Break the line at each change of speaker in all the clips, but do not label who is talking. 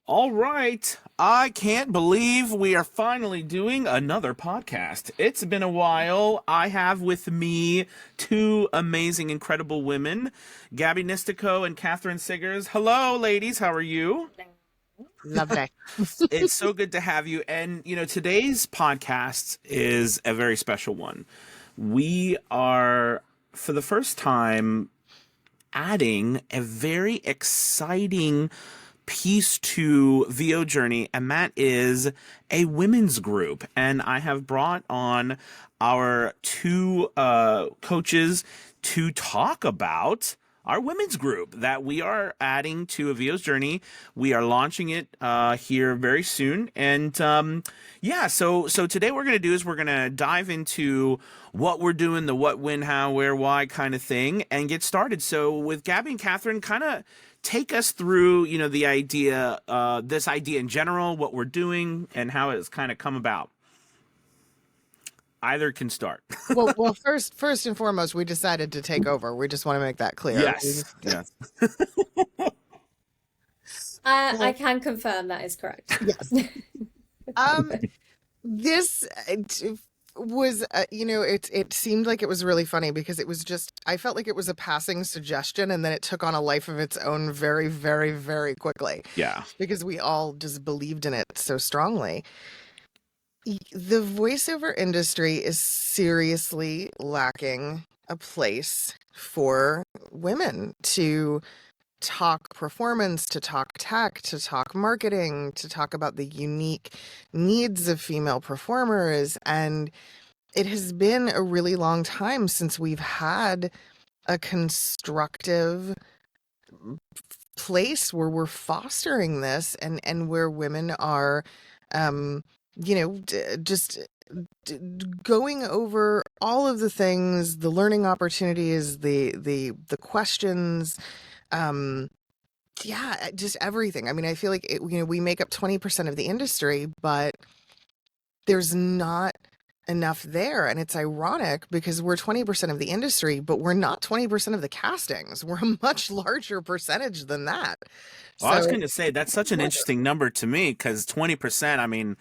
All right. I can't believe we are finally doing another podcast. It's been a while. I have with me two amazing, incredible women, Gabby Nistico and Kathryn Siggers. Hello, ladies. How are you?
Lovely.
It's so good to have you. And, today's podcast is a very special one. We are, for the first time, adding a very exciting piece to VO Journey, and that is a women's group. And I have brought on our two coaches to talk about our women's group that we are adding to a VO's Journey. We are launching it here very soon. And so today what we're going to do is we're going to dive into what we're doing, the what, when, how, where, why kind of thing, and get started. So with Gabby and Kathryn, kind of take us through, the idea, this idea in general, what we're doing, and how it's kind of come about. Either can start.
Well, first and foremost, we decided to take over. We just want to make that clear.
Yes. Yes.
I can confirm that is correct.
Yes. This was, it seemed like it was really funny because it was just, I felt like it was a passing suggestion and then it took on a life of its own very, very, very quickly.
Yeah.
Because we all just believed in it so strongly. The voiceover industry is seriously lacking a place for women to talk performance, to talk tech, to talk marketing, to talk about the unique needs of female performers. And it has been a really long time since we've had a constructive place where we're fostering this and where women are just going over all of the things, the learning opportunities, the questions, just everything. I mean, I feel like we make up 20% of the industry, but there's not enough there. And it's ironic because we're 20% of the industry, but we're not 20% of the castings. We're a much larger percentage than that.
Well, I was going to say, that's such an interesting number to me because 20%, I mean,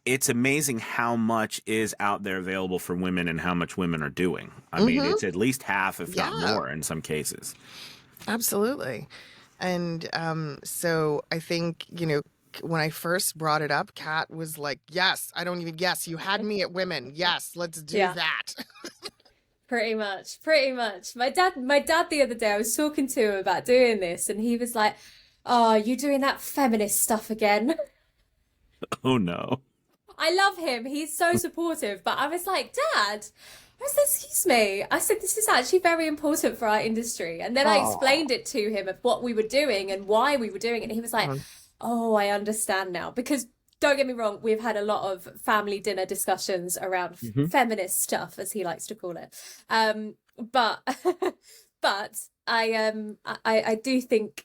it's amazing how much is out there available for women and how much women are doing. I mean, it's at least half, if not more in some cases.
Absolutely. And so I think, when I first brought it up, Kat was like, yes, you had me at women. Yes, let's do that.
Pretty much. My dad the other day, I was talking to him about doing this and he was like, oh, you doing that feminist stuff again?
Oh, no.
I love him. He's so supportive. But I was like, Dad, I said, excuse me. I said, this is actually very important for our industry. And then I explained it to him of what we were doing and why we were doing it. And he was like, oh, I understand now. Because don't get me wrong, we've had a lot of family dinner discussions around feminist stuff, as he likes to call it. But I do think,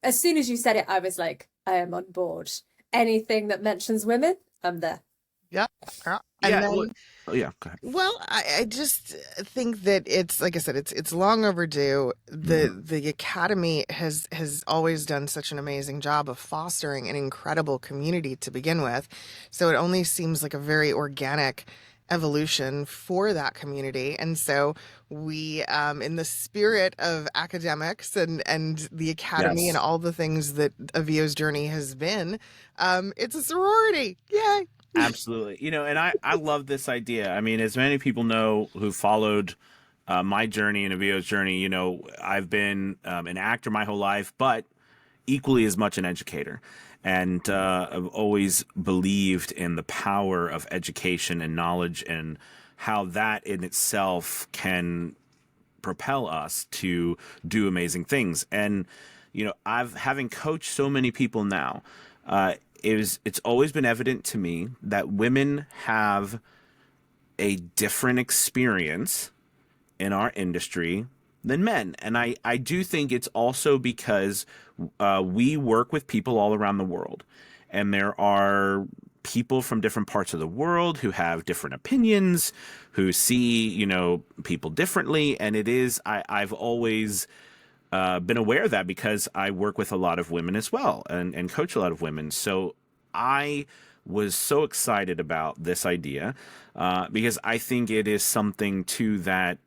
as soon as you said it, I was like, I am on board. Anything that mentions women, I'm there.
Yeah.
Go ahead.
Well, I just think that it's, like I said, it's long overdue. The Academy has always done such an amazing job of fostering an incredible community to begin with. So it only seems like a very organic evolution for that community. And so we, in the spirit of academics and the Academy and all the things that a VO's Journey has been, it's a sorority. Yay.
Absolutely. And I love this idea. I mean, as many people know who followed my journey and a VO's journey, I've been an actor my whole life, but equally as much an educator. And I've always believed in the power of education and knowledge and how that in itself can propel us to do amazing things. And, having coached so many people now, it's always been evident to me that women have a different experience in our industry than men. And I do think it's also because we work with people all around the world. And there are people from different parts of the world who have different opinions, who see, people differently. And I've always been aware of that because I work with a lot of women as well and coach a lot of women. So I was so excited about this idea because I think it is something too that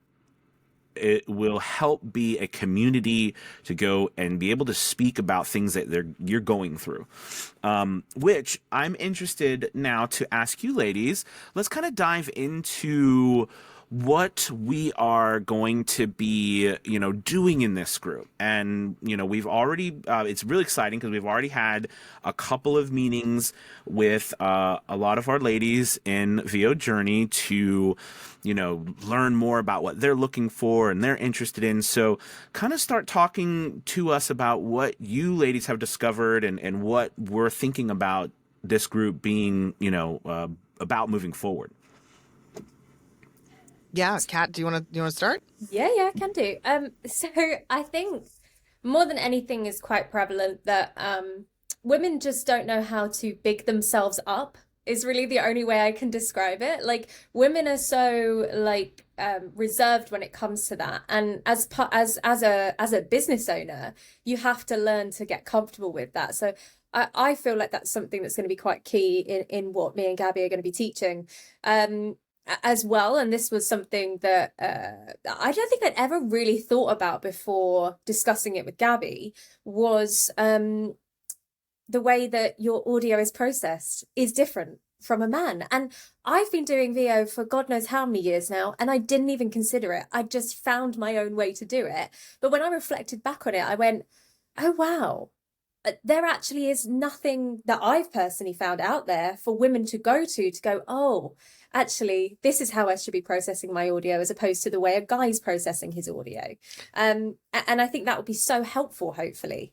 it will help be a community to go and be able to speak about things that you're going through. Which I'm interested now to ask you ladies. Let's kind of dive into what we are going to be, doing in this group. And, we've already, it's really exciting because we've already had a couple of meetings with a lot of our ladies in VO Journey to, learn more about what they're looking for and they're interested in. So kind of start talking to us about what you ladies have discovered and what we're thinking about this group being, about moving forward.
Yeah, Kat, do you want to start?
Yeah, I can do. So I think more than anything is quite prevalent that women just don't know how to big themselves up is really the only way I can describe it. Like women are so reserved when it comes to that. And as a business owner, you have to learn to get comfortable with that. So I feel like that's something that's going to be quite key in what me and Gabby are going to be teaching. As well, and this was something that I don't think I'd ever really thought about before discussing it with Gabby, was the way that your audio is processed is different from a man. And I've been doing VO for God knows how many years now, and I didn't even consider it. I just found my own way to do it. But when I reflected back on it, I went, oh wow, there actually is nothing that I've personally found out there for women to go, oh, actually, this is how I should be processing my audio as opposed to the way a guy's processing his audio. And I think that would be so helpful, hopefully.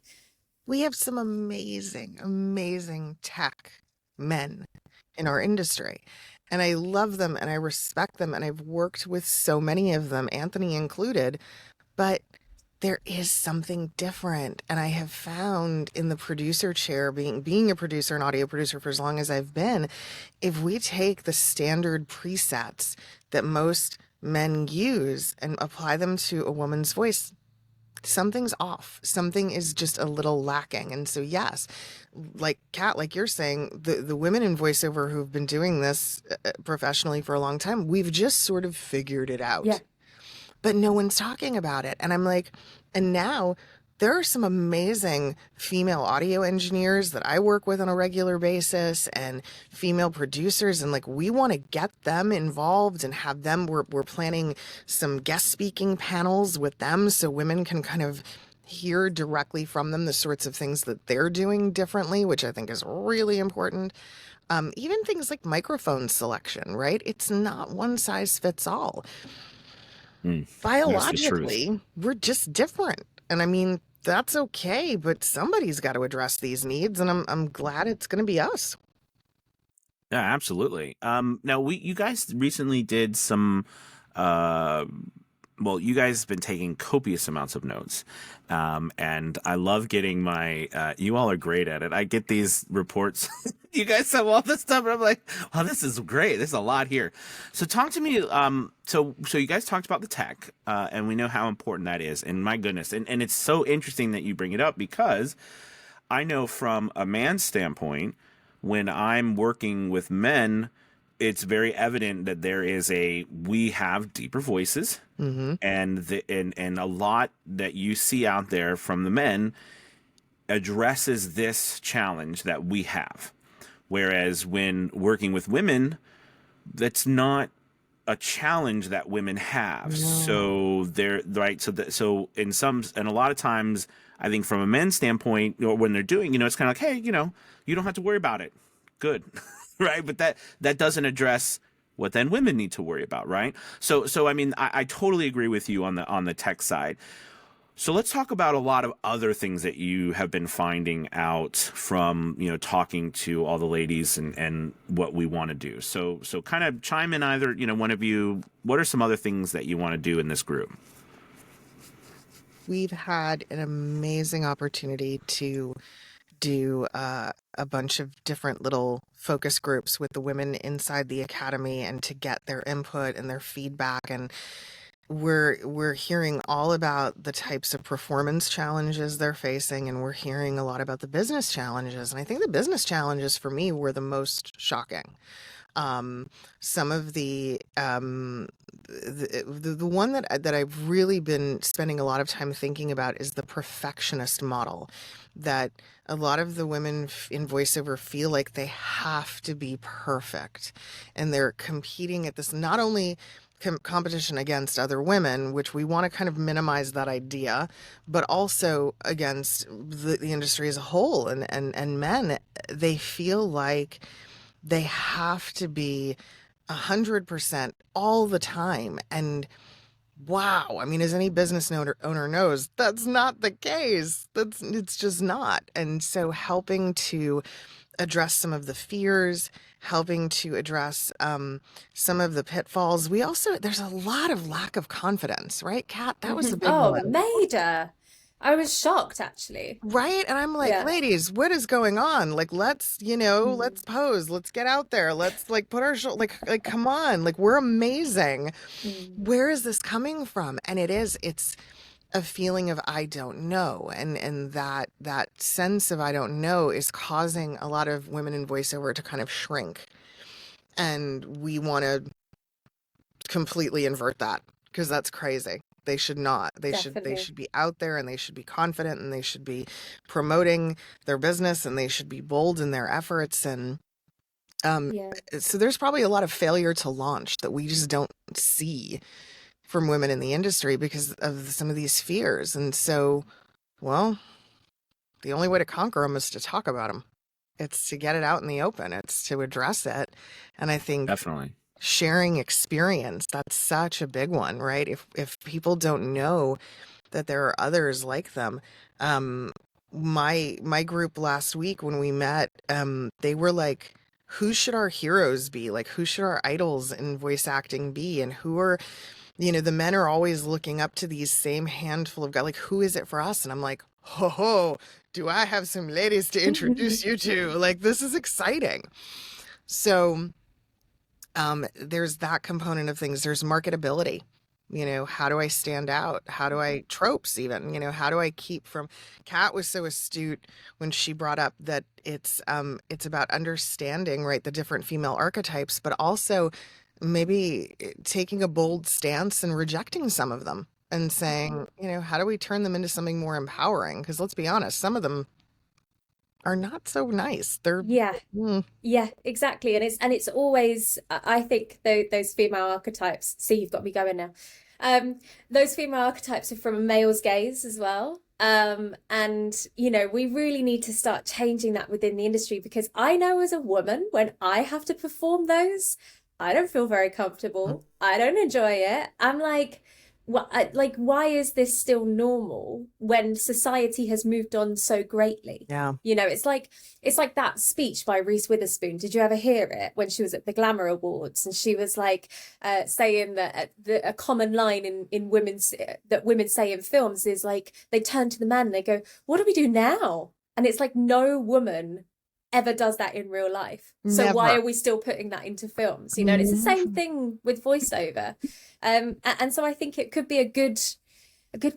We have some amazing tech men in our industry. And I love them and I respect them. And I've worked with so many of them, Anthony included. But there is something different. And I have found in the producer chair, being a producer, an audio producer for as long as I've been, if we take the standard presets that most men use and apply them to a woman's voice, something's off. Something is just a little lacking. And so, yes, like Kat, like you're saying, the women in voiceover who've been doing this professionally for a long time, we've just sort of figured it out.
Yeah.
But no one's talking about it. And I'm like, and now there are some amazing female audio engineers that I work with on a regular basis and female producers. And like, we want to get them involved and have them, we're planning some guest speaking panels with them so women can kind of hear directly from them the sorts of things that they're doing differently, which I think is really important. Even things like microphone selection, right? It's not one size fits all. Biologically, we're just different. And I mean, that's okay, but somebody's got to address these needs, and I'm glad it's going to be us.
Yeah, absolutely. Now you guys recently did some you guys have been taking copious amounts of notes. And I love getting you all are great at it. I get these reports. You guys have all this stuff, and I'm like, wow, this is great. There's a lot here. So talk to me. So you guys talked about the tech, and we know how important that is. And my goodness, and it's so interesting that you bring it up because I know from a man's standpoint, when I'm working with men, it's very evident that we have deeper voices, and a lot that you see out there from the men addresses this challenge that we have. Whereas when working with women, that's not a challenge that women have. No. So they're right. So in a lot of times, I think from a men's standpoint, or when they're doing, it's kind of like, hey, you don't have to worry about it. Good. Right. But that doesn't address what then women need to worry about. Right. So I mean, I totally agree with you on the tech side. So let's talk about a lot of other things that you have been finding out from, talking to all the ladies and what we want to do. So kind of chime in either, one of you, what are some other things that you want to do in this group?
We've had an amazing opportunity to do a bunch of different little focus groups with the women inside the academy and to get their input and their feedback. And we're hearing all about the types of performance challenges they're facing, and we're hearing a lot about the business challenges. And I think the business challenges for me were the most shocking. Some of the one that I've really been spending a lot of time thinking about is the perfectionist model, that a lot of the women in voiceover feel like they have to be perfect, and they're competing at this, not only competition against other women, which we want to kind of minimize that idea, but also against the industry as a whole, and men. They feel like they have to be 100% all the time. And wow, I mean, as any business owner knows, that's not the case. It's just not. And so helping to address some of the fears, helping to address some of the pitfalls. There's a lot of lack of confidence, right, Kat? That was the big
Oh,
one.
major. I was shocked actually.
Right? And I'm like,
Yeah.
ladies, what is going on? Like, let's pose, let's get out there, let's like put our like, come on, like we're amazing. Where is this coming from? And it's a feeling of I don't know, and that sense of I don't know is causing a lot of women in voiceover to kind of shrink, and we want to completely invert that, because that's crazy. They should not. They
Definitely.
should be out there, and they should be confident, and they should be promoting their business, and they should be bold in their efforts. And
Yeah.
so there's probably a lot of failure to launch that we just don't see from women in the industry because of some of these fears. And so, well, the only way to conquer them is to talk about them. It's to get it out in the open. It's to address it. And I think
Definitely.
sharing experience, that's such a big one, right? If people don't know that there are others like them. My group last week when we met, they were like, who should our heroes be? Like, who should our idols in voice acting be? And who are, the men are always looking up to these same handful of guys. Like, who is it for us? And I'm like, ho, do I have some ladies to introduce you to? Like, this is exciting. So there's that component of things. There's marketability. How do I stand out? How do I tropes even? How do I keep from? Kat was so astute when she brought up that it's about understanding, right, the different female archetypes, but also maybe taking a bold stance and rejecting some of them and saying, how do we turn them into something more empowering? Because let's be honest, some of them are not so nice. They're
Yeah. Yeah, exactly. And it's always, I think those female archetypes, see, you've got me going now. Those female archetypes are from a male's gaze as well. And we really need to start changing that within the industry, because I know as a woman, when I have to perform those, I don't feel very comfortable. I don't enjoy it. I'm like, why is this still normal when society has moved on so greatly?
Yeah.
It's like that speech by Reese Witherspoon. Did you ever hear it when she was at the Glamour Awards? And she was like saying that a common line in that women say in films is like, they turn to the man and they go, what do we do now? And it's like, no woman ever does that in real life. So
Never.
why are we still putting that into films? And it's the same thing with voiceover. And so I think it could be a good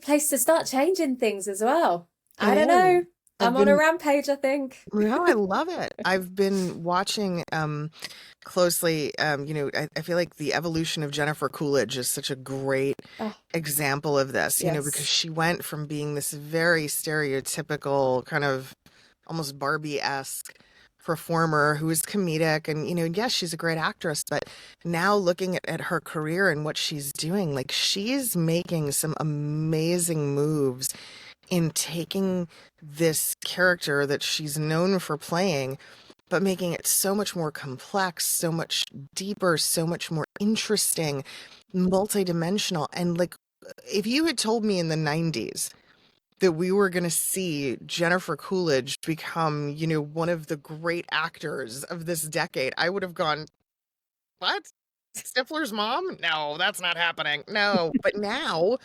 place to start changing things as well. I don't know. I'm on a rampage, I think.
No, I love it. I've been watching closely. I feel like the evolution of Jennifer Coolidge is such a great example of this,
Yes.
because she went from being this very stereotypical kind of almost Barbie-esque performer who is comedic, and yes, she's a great actress, but now looking at her career and what she's doing, like, she's making some amazing moves in taking this character that she's known for playing, but making it so much more complex, so much deeper, so much more interesting, multidimensional. And like, if you had told me in the 90s that we were going to see Jennifer Coolidge become, one of the great actors of this decade, I would have gone, what? Stifler's mom? No, that's not happening. No. But now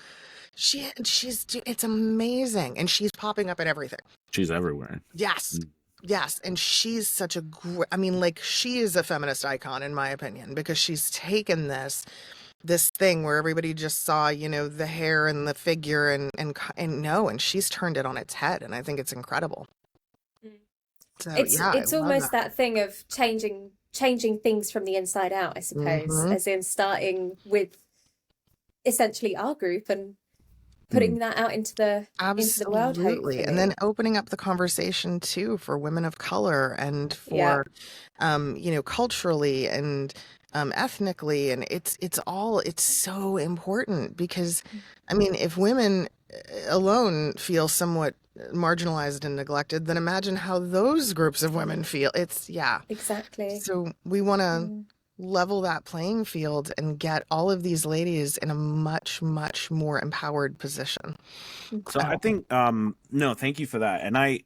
it's amazing. And she's popping up in everything.
She's everywhere.
Yes. Yes. And she's such a great, she is a feminist icon in my opinion, because she's taken this this thing where everybody just saw, the hair and the figure and no, and she's turned it on its head, and I think it's incredible. So yeah, I
It's
love
almost
that.
that thing of changing things from the inside out, I suppose,
Hmm.
as in starting with essentially our group and
Mm.
putting that out into the world,
Absolutely. And then
hopefully.
opening up the conversation too for women of color and
Yeah.
for culturally and ethnically, and it's so important because I mean, if women alone feel somewhat marginalized and neglected, then imagine how those groups of women feel. Yeah.
Exactly.
So we want to
Mm.
level that playing field and get all of these ladies in a much, much more empowered position.
So I think, no, thank you for that. And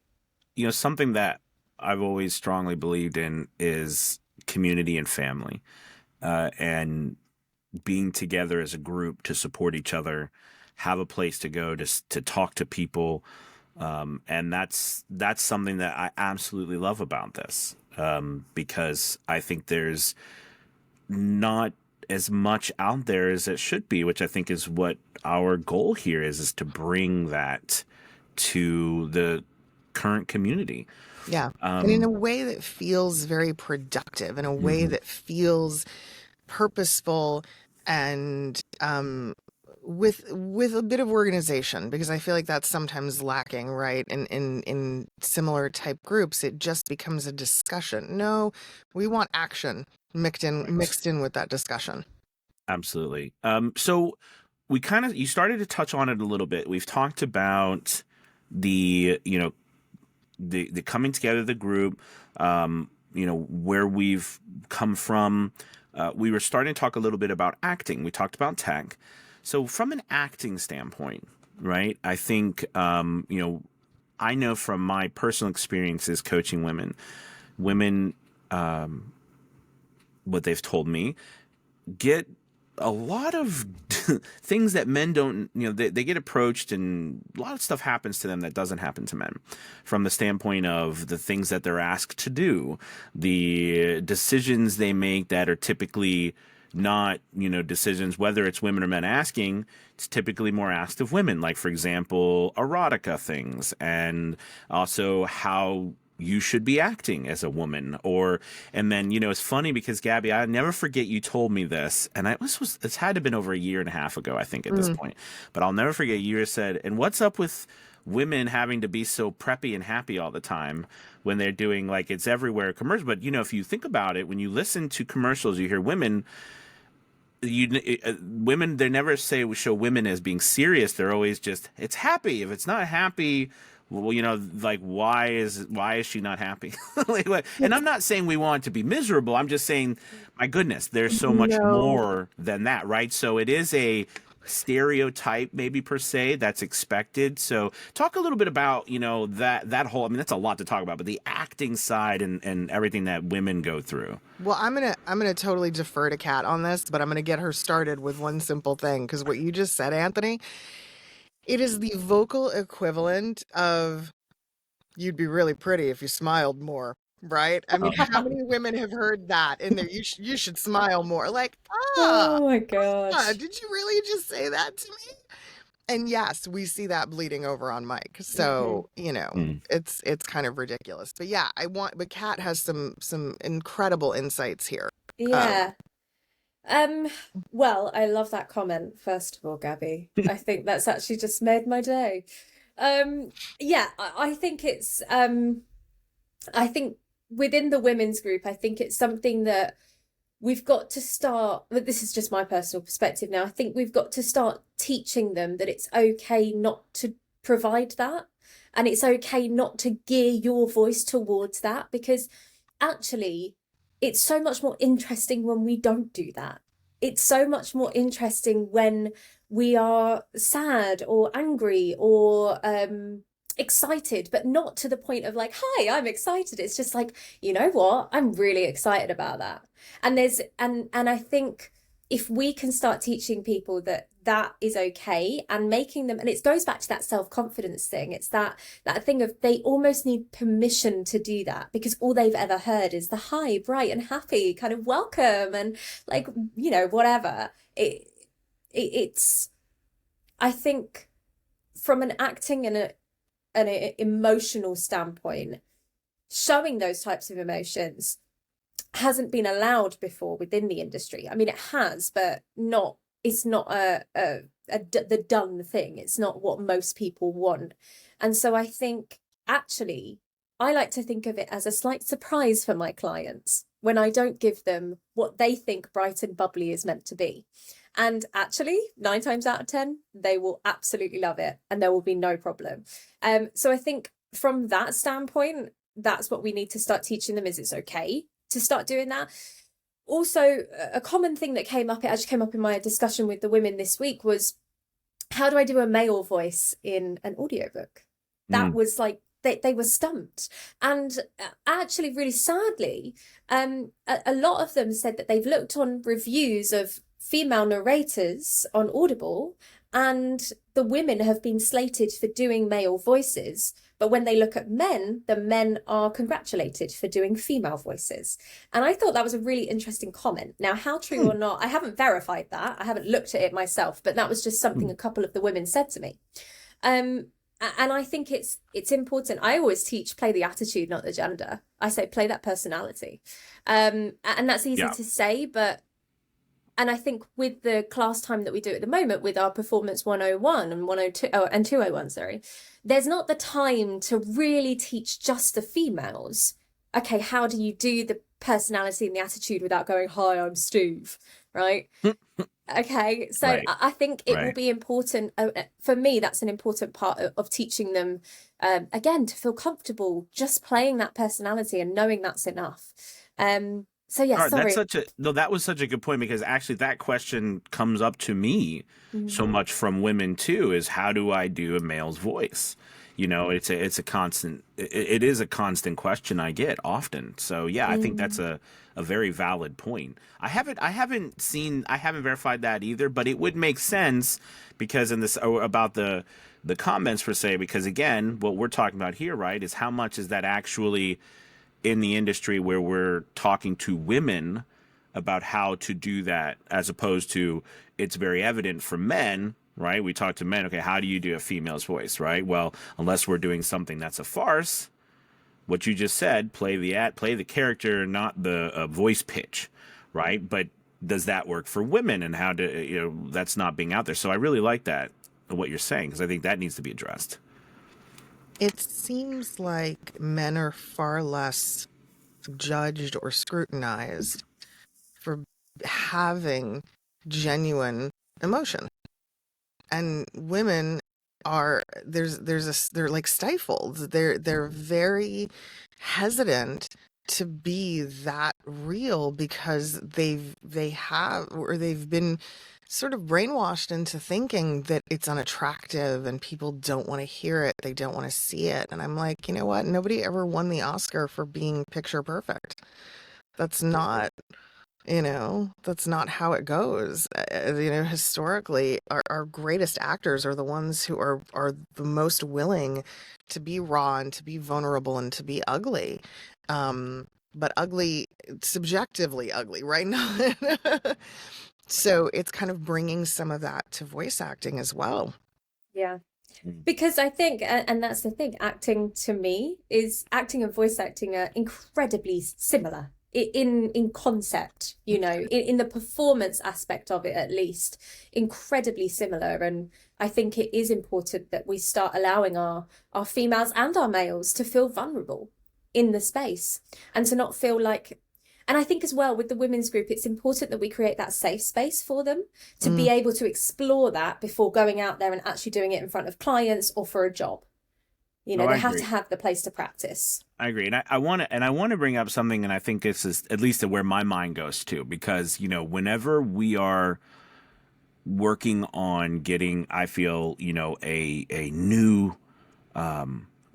something that I've always strongly believed in is community and family, and being together as a group to support each other, have a place to go to talk to people. And that's something that I absolutely love about this, because I think there's not as much out there as it should be, which I think is what our goal here is to bring that to the current community.
Yeah. And in a
Um,
way that feels very productive, in a way
mhm.
that feels purposeful and with a bit of organization, because I feel like that's sometimes lacking, right? In similar type groups, it just becomes a discussion. No, we want action
Right.
mixed in with that discussion.
Absolutely. So you started to touch on it a little bit. We've talked about the coming together of the group, where we've come from. We were starting to talk a little bit about acting. We talked about tech. So from an acting standpoint, right? I think, I know from my personal experiences coaching women, what they've told me, get a lot of things that men don't, they get approached, and a lot of stuff happens to them that doesn't happen to men, from the standpoint of the things that they're asked to do, the decisions they make that are typically not, decisions, whether it's women or men asking. It's typically more asked of women, like, for example, erotica things, and also how you should be acting as a woman. And then, it's funny because, Gabby, I never forget, you told me this, and it's had to have been over a year and a half ago, I think, at this
Mm.
point, but I'll never forget, you just said, and what's up with women having to be so preppy and happy all the time when they're doing, like, it's everywhere commercial. But, if you think about it, when you listen to commercials, you hear women, women, they never show women as being serious. They're always just, it's happy. If it's not happy, well, like, why is she not happy? Like, and I'm not saying we want it to be miserable. I'm just saying, my goodness, there's so much
No.
more than that, right? So it is a stereotype, maybe, per se, that's expected. So talk a little bit about, that whole, I mean, that's a lot to talk about, but the acting side and everything that women go through.
Well, I'm gonna totally defer to Kat on this, but I'm gonna get her started with one simple thing, because what you just said, Anthony, it is the vocal equivalent of "you'd be really pretty if you smiled more," right? I mean, how many women have heard that in there? You should smile more. Like, ah,
Oh my God.
did you really just say that to me? And yes, we see that bleeding over on Mike.
Hmm.
So, it's kind of ridiculous. But yeah, but Kat has some incredible insights here. Um,
Yeah. Um, well, I love that comment, first of all, Gabby. I think that's actually just made my day. Yeah, I think I think within the women's group, I think it's something that we've got to start, but this is just my personal perspective now. I think we've got to start teaching them that it's okay not to provide that, and it's okay not to gear your voice towards that, because actually it's so much more interesting when we don't do that. It's so much more interesting when we are sad or angry or excited, but not to the point of like, hi, I'm excited. It's just like, you know what? I'm really excited about that. And I think if we can start teaching people that that is okay, and making them, and it goes back to that self-confidence thing. It's that thing of they almost need permission to do that, because all they've ever heard is the hi, bright and happy kind of welcome and, like, whatever. it's, I think from an acting and an emotional standpoint, showing those types of emotions hasn't been allowed before within the industry. I mean, it has, but not, it's not the done thing. It's not what most people want. And so I think actually, I like to think of it as a slight surprise for my clients when I don't give them what they think bright and bubbly is meant to be. And actually, 9 times out of 10, they will absolutely love it and there will be no problem. So I think from that standpoint, that's what we need to start teaching them, is it's okay to start doing that. Also, a common thing that came up, it actually came up in my discussion with the women this week, was how do I do a male voice in an audiobook? That was like, they were stumped. And actually, really sadly, a lot of them said that they've looked on reviews of female narrators on Audible, and the women have been slated for doing male voices. But when they look at men, the men are congratulated for doing female voices. And I thought that was a really interesting comment. Now, how true or not, I haven't verified that. I haven't looked at it myself, but that was just something a couple of the women said to me. And I think it's important. I always teach play the attitude, not the gender. I say play that personality. And that's easy to say, but and I think with the class time that we do at the moment with our Performance 101 and 102 and 201, sorry, there's not the time to really teach just the females. Okay, how do you do the personality and the attitude without going, hi, I'm Steve, right? Okay, so right. I think it will be important. For me, that's an important part of teaching them, again, to feel comfortable just playing that personality and knowing that's enough. So yeah, sorry.
That was such a good point, because actually that question comes up to me so much from women too, is how do I do a male's voice? You know, it's a constant, it is a constant question I get often. So yeah, I think that's a very valid point. I haven't verified that either, but it would make sense because in this about the comments per se, because again, what we're talking about here, right, is how much is that actually in the industry where we're talking to women about how to do that, as opposed to it's very evident for men, right? We talk to men, okay, how do you do a female's voice, right? Well, unless we're doing something that's a farce, what you just said, play the character, not the voice pitch, right? But does that work for women, and how do, that's not being out there. So I really like that, what you're saying, because I think that needs to be addressed.
It seems like men are far less judged or scrutinized for having genuine emotion. And women are they're like stifled. They're very hesitant to be that real because they've been sort of brainwashed into thinking that it's unattractive and people don't want to hear it. They don't want to see it. And I'm like, you know what? Nobody ever won the Oscar for being picture perfect. That's not, that's not how it goes. Historically, our greatest actors are the ones who are the most willing to be raw and to be vulnerable and to be ugly. But ugly, subjectively ugly, right? now. So it's kind of bringing some of that to voice acting as well.
Yeah, because I think, and that's the thing, acting to me is acting and voice acting are incredibly similar in concept, in the performance aspect of it, at least, incredibly similar. And I think it is important that we start allowing our females and our males to feel vulnerable in the space and to not feel like. And I think as well with the women's group, it's important that we create that safe space for them to be able to explore that before going out there and actually doing it in front of clients or for a job. They have to have the place to practice.
I agree. And I want to bring up something, and I think this is at least where my mind goes to, because, whenever we are working on getting, I feel, a new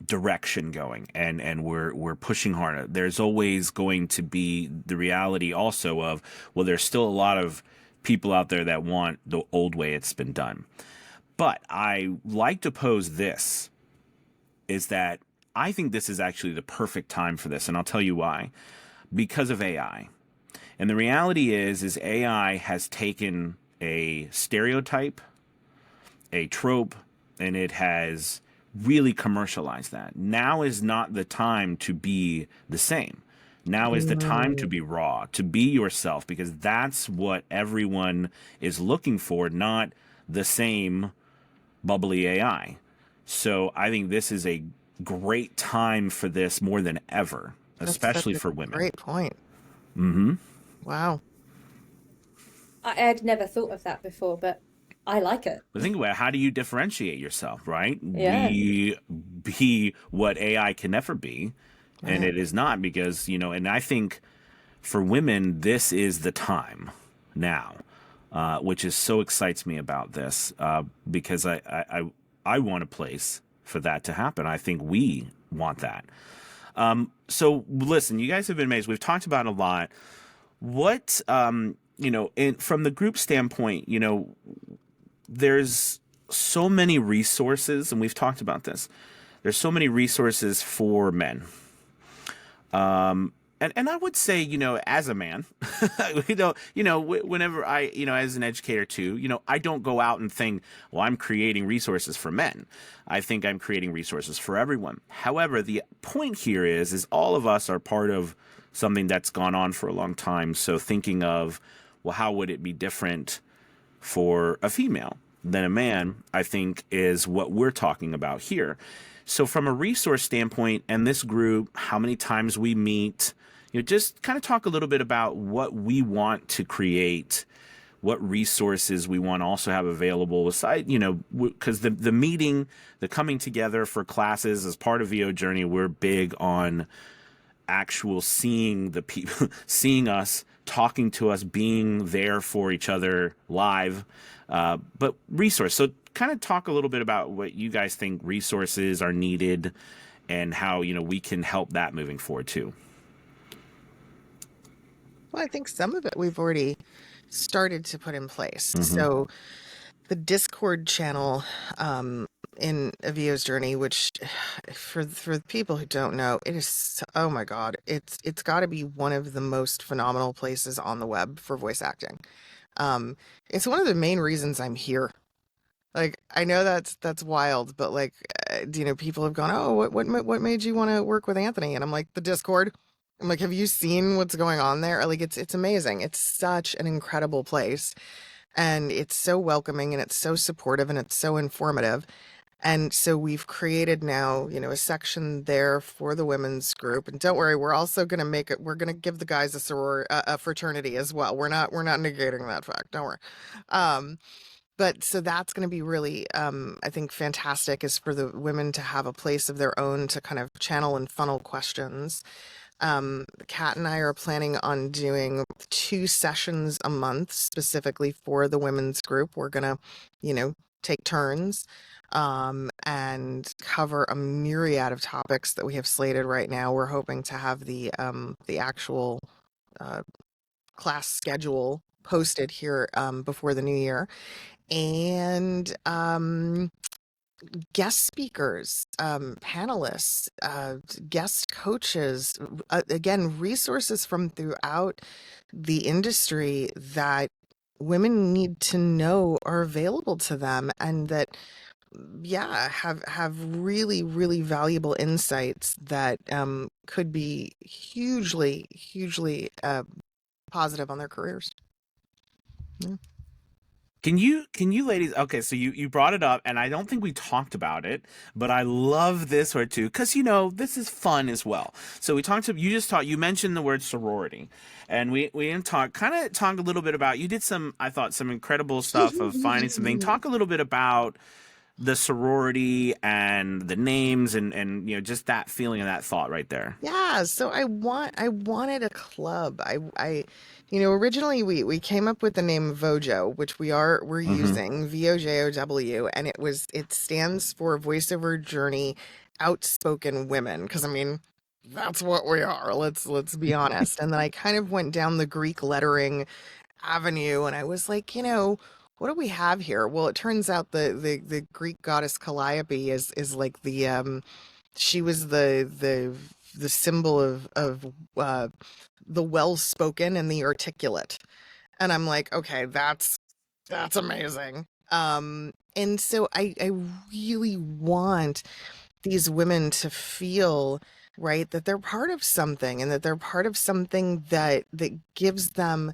direction going, and we're pushing harder, there's always going to be the reality also of, well, there's still a lot of people out there that want the old way it's been done. But I like to pose this, is that I think this is actually the perfect time for this, and I'll tell you why. Because of AI. And the reality is AI has taken a stereotype, a trope, and it has really commercialized that. Now is not the time to be the same. Now is the time to
Mm,
be raw, to be yourself, because that's what everyone is looking for, not the same bubbly AI. So I think this is a great time for this more than ever,
that's such
especially
a
for women.
great point.
Mm-hmm.
Wow.
I had never thought of that before, but I like it.
But think about it, how do you differentiate yourself, right?
Yeah.
Be what AI can never be, and
Right.
it is not because, and I think for women, this is the time now, which is so excites me about this because I want a place for that to happen. I think we want that. So listen, you guys have been amazing. We've talked about a lot. What from the group standpoint, there's so many resources, and we've talked about this. There's so many resources for men. And I would say, as a man, whenever I, as an educator too, I don't go out and think, well, I'm creating resources for men. I think I'm creating resources for everyone. However, the point here is all of us are part of something that's gone on for a long time. So thinking of, well, how would it be different for a female than a man, I think is what we're talking about here. So from a resource standpoint and this group, how many times we meet, just kind of talk a little bit about what we want to create, what resources we want to also have available aside, because the meeting, the coming together for classes as part of VO Journey, we're big on actual seeing the people, seeing us, talking to us, being there for each other live, but resource. So kind of talk a little bit about what you guys think resources are needed and how, we can help that moving forward too.
Well, I think some of it we've already started to put in place.
Mm-hmm.
So the Discord channel in Avio's journey, which for people who don't know, it is oh my God, it's got to be one of the most phenomenal places on the web for voice acting. Um, it's one of the main reasons I'm here. Like I know that's wild, but like people have gone, oh, what made you want to work with Anthony? And I'm like, the Discord. I'm like, have you seen what's going on there? Like it's amazing. It's such an incredible place. And it's so welcoming and it's so supportive and it's so informative. And so we've created now, a section there for the women's group. And don't worry, we're also going to make it, we're going to give the guys a fraternity as well. We're not negating that fact. Don't worry. Um, but so that's going to be really, I think, fantastic is for the women to have a place of their own to kind of channel and funnel questions. Kat and I are planning on doing 2 sessions a month specifically for the women's group. We're gonna, take turns and cover a myriad of topics that we have slated right now. We're hoping to have the actual uh, class schedule posted here before the new year. And guest speakers, panelists, guest coaches, again, resources from throughout the industry that women need to know are available to them and that yeah have really really valuable insights that could be hugely positive on their careers. Yeah.
Can you ladies, okay, so you brought it up and I don't think we talked about it, but I love this or two because this is fun as well. So you mentioned the word sorority and we didn't talk a little bit about, you did I thought some incredible stuff of finding something. Talk a little bit about the sorority and the names and just that feeling and that thought right there.
Yeah, so I wanted a club. Originally we came up with the name Vojo, which we're
Mm-hmm.
using VOJOW, and it stands for Voiceover Journey Outspoken Women, because I mean that's what we are. Let's be honest. And then I kind of went down the Greek lettering avenue, and I was like, what do we have here? Well, it turns out the Greek goddess Calliope is like she was the symbol of the well spoken and the articulate. And I'm like, okay, That's amazing. And so I really want these women to feel, right, that they're part of something and that they're part of something that gives them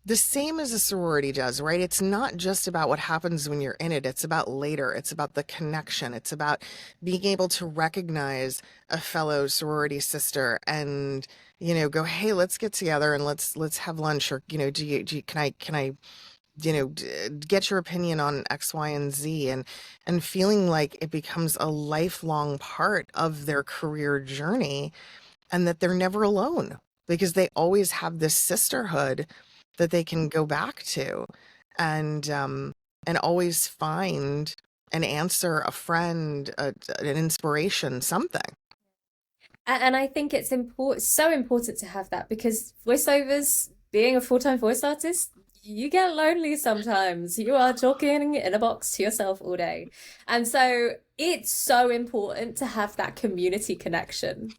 the same as a sorority does, right? It's not just about what happens when you're in it. It's about later. It's about the connection. It's about being able to recognize a fellow sorority sister and, go, hey, let's get together and let's have lunch, or, can I get your opinion on X, Y, and Z, and feeling like it becomes a lifelong part of their career journey, and that they're never alone because they always have this sisterhood that they can go back to, and always find an answer, a friend, an inspiration, something.
And I think it's so important to have that, because voiceovers, being a full-time voice artist, you get lonely sometimes. You are talking in a box to yourself all day. And so it's so important to have that community connection.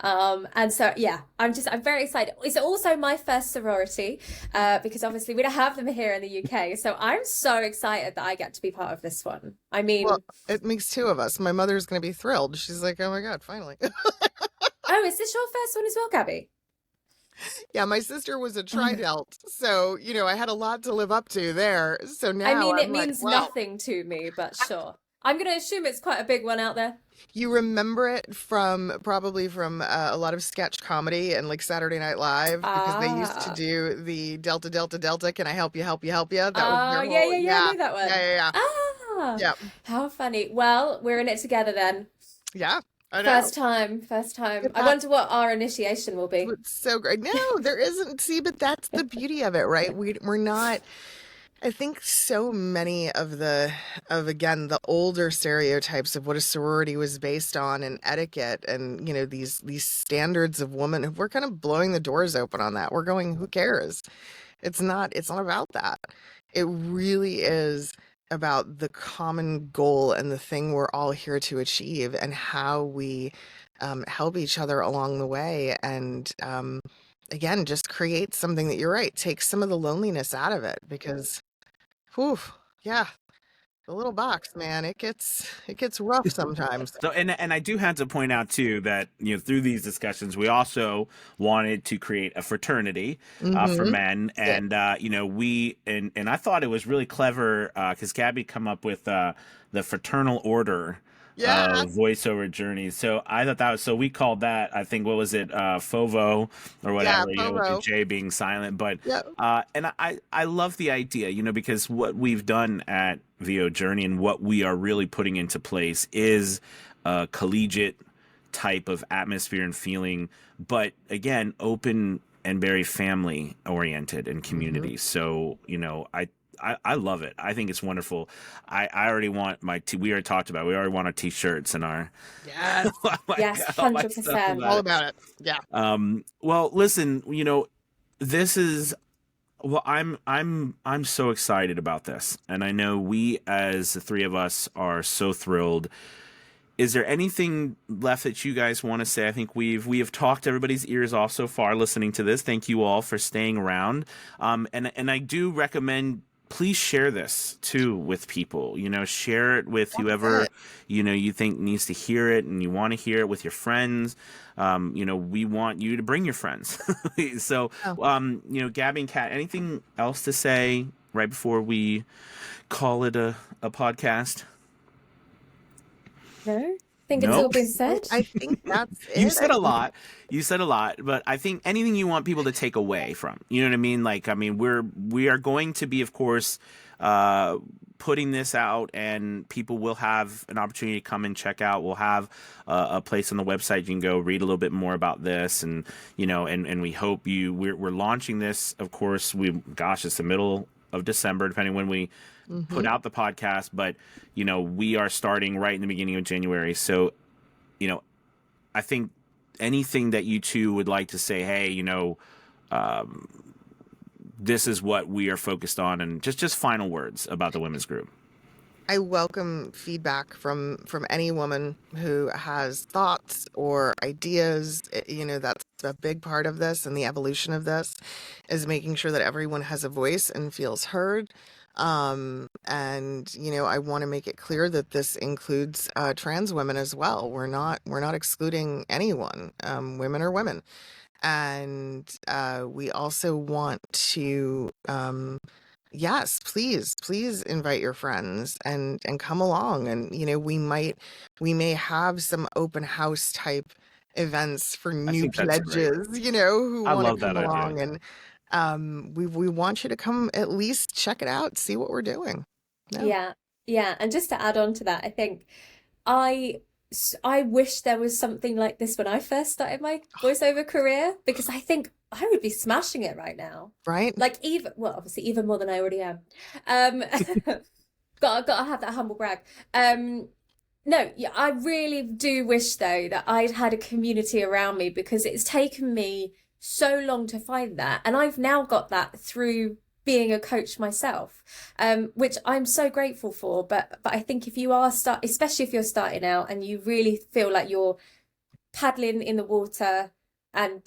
And so, yeah, I'm very excited. It's also my first sorority, because obviously we don't have them here in the UK. So I'm so excited that I get to be part of this one. I mean,
Well, it makes two of us. My mother's going to be thrilled. She's like, oh my God, finally.
oh, is this your first one as well, Gabby?
Yeah, my sister was a
Oh my
tri-delt, so I had a lot to live up to there. So
I
now
mean, it
I'm like,
means
wow.
nothing to me, but sure. I'm going to assume it's quite a big one out there.
You remember it probably from a lot of sketch comedy and like Saturday Night Live, because they used to
Ah.
do the Delta Delta Delta. Can I help you? Help you? Help you? That was
Oh,
their
yeah,
whole.
yeah, yeah, I
Yeah,
know that
yeah,
one.
yeah, yeah,
Ah,
yeah.
how funny. Well, we're in it together then.
Yeah, I know.
First time, first time.
It
I wonder what our initiation will be.
It's so great. No, there isn't. See, but that's the beauty of it, right? We're not. I think so many of again the older stereotypes of what a sorority was based on, and etiquette, and these standards of woman, we're kind of blowing the doors open on that. We're going, who cares? It's not about that. It really is about the common goal and the thing we're all here to achieve, and how we help each other along the way, and again, just create something that, you're right, takes some of the loneliness out of it, because whew, yeah, the little box, man, it gets rough sometimes.
So, and I do have to point out too that through these discussions we also wanted to create a fraternity for
Mm-hmm.
men,
Yeah.
and we and I thought it was really clever because Gabby come up with the fraternal order
Yeah.
of voiceover journeys. So I thought that was, so we called that, I think, what was it, FOVO or
Yeah.
whatever, with the
Povo.
J being silent. But
Yeah.
and I love the idea, because what we've done at VO Journey and what we are really putting into place is a collegiate type of atmosphere and feeling, but again, open and very family oriented and
Mm-hmm.
community. So, I love it. I think it's wonderful. I already want we already talked about it. We already want our t-shirts and our
Yes.
Yes,
all my stuff
100%.
All
about it.
about it. Yeah.
Well, listen, this is, well, I'm so excited about this, and I know we, as the three of us, are so thrilled. Is there anything left that you guys want to say? I think we have talked everybody's ears off so far listening to this. Thank you all for staying around. And I do recommend, please share this too with people. Share it with
That's
whoever
it.
you think needs to hear it, and you want to hear it with your friends. We want you to bring your friends. So,
Oh.
Gabby and Kat, anything else to say right before we call it a podcast?
No? I think it's all
Nope.
been
Well,
said.
I think that's
You
it. I
said a
mean,
lot. You said a lot, but I think anything you want people to take away from, you know what I mean? Like, I mean, we are going to be, of course, uh, putting this out, and people will have an opportunity to come and check out. We'll have a place on the website you can go read a little bit more about this, and and we hope we're launching this. Of course, it's the middle of December, depending when we put
mm-hmm.
out the podcast, but we are starting right in the beginning of January, so you know I think anything that you two would like to say, hey, this is what we are focused on, and just final words about the women's group.
I welcome feedback from any woman who has thoughts or ideas. That's a big part of this, and the evolution of this is making sure that everyone has a voice and feels heard. And I want to make it clear that this includes trans women as well. We're not excluding anyone. Women are women. And we also want to, yes, please invite your friends and come along. And we may have some open house type events for
I
new
think that's great.
pledges, who
I
want to
love that
come
idea.
along. And we want you to come at least check it out, see what we're doing. Yeah.
Yeah, yeah. And just to add on to that, I think I I wish there was something like this when I first started my voiceover career, because I think I would be smashing it right now.
Right.
Like even, well, obviously even more than I already am. Um, gotta have that humble brag. No, yeah, I really do wish though that I'd had a community around me, because it's taken me so long to find that, and I've now got that through being a coach myself, which I'm so grateful for. But I think if you are especially if you're starting out and you really feel like you're paddling in the water and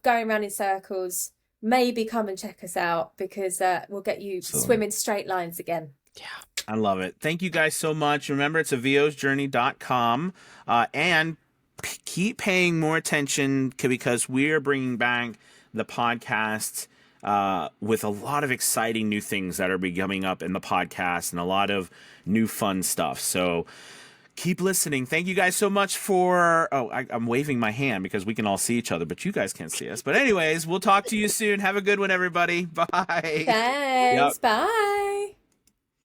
going around in circles, maybe come and check us out, because we'll get you swimming straight lines again.
Yeah.
I love it. Thank you guys so much. Remember, it's avosjourney.com. And keep paying more attention, because we are bringing back the podcast with a lot of exciting new things that are be coming up in the podcast and a lot of new fun stuff. So keep listening. Thank you guys so much for... Oh, I'm waving my hand because we can all see each other, but you guys can't see us. But anyways, we'll talk to you soon. Have a good one, everybody. Bye.
Thanks.
Yep.
Bye.